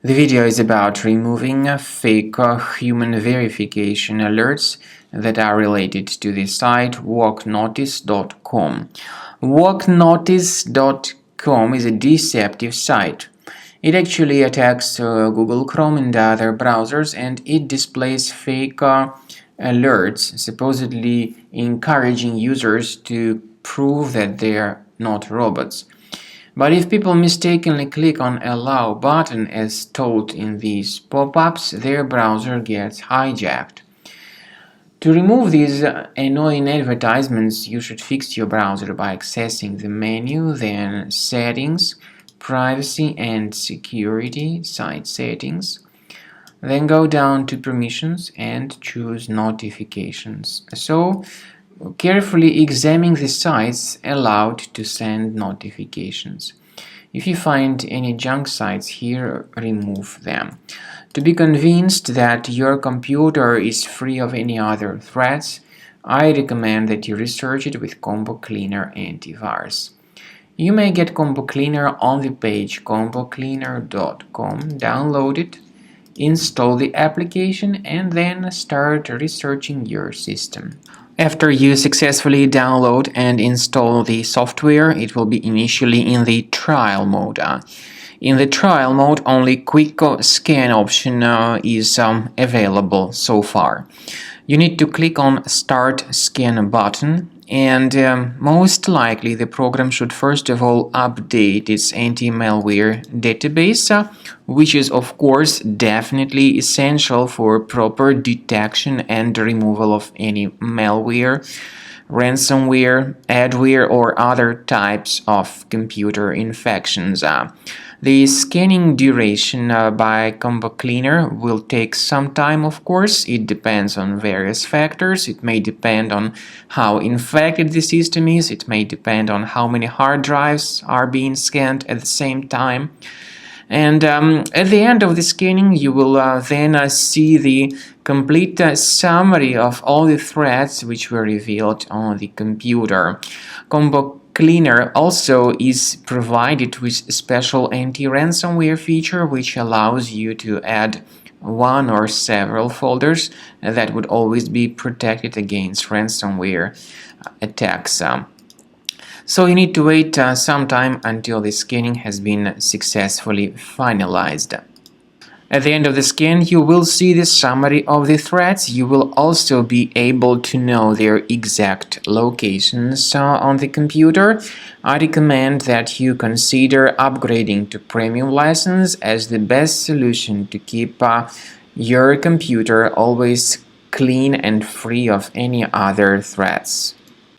The video is about removing fake human verification alerts that are related to the site worknotice.com. Worknotice.com is a deceptive site. It actually attacks Google Chrome and other browsers, and it displays fake alerts, supposedly encouraging users to prove that they're not robots. But if people mistakenly click on Allow button as told in these pop-ups, their browser gets hijacked. To remove these annoying advertisements, you should fix your browser by accessing the menu, then Settings, Privacy and Security, Site Settings. Then go down to Permissions and choose Notifications. So, carefully examine the sites allowed to send notifications. If you find any junk sites here, remove them. To be convinced that your computer is free of any other threats, I recommend that you research it with Combo Cleaner Antivirus. You may get Combo Cleaner on the page combocleaner.com, download it, install the application, and then start researching your system. After you successfully download and install the software, it will be initially in the trial mode. In the trial mode, only Quick Scan option is available so far. You need to click on Start Scan button, and most likely the program should first of all update its anti-malware database, which is of course definitely essential for proper detection and removal of any malware, ransomware, adware, or other types of computer infections. The scanning duration by Combo Cleaner will take some time, of course. It depends on various factors. It may depend on how infected the system is. It may depend on how many hard drives are being scanned at the same time. And at the end of the scanning, you will then see the complete summary of all the threats which were revealed on the computer. Combo Cleaner also is provided with a special anti-ransomware feature which allows you to add one or several folders that would always be protected against ransomware attacks. So you need to wait some time until the scanning has been successfully finalized. At the end of the scan, you will see the summary of the threats. You will also be able to know their exact locations on the computer. I recommend that you consider upgrading to premium license as the best solution to keep your computer always clean and free of any other threats.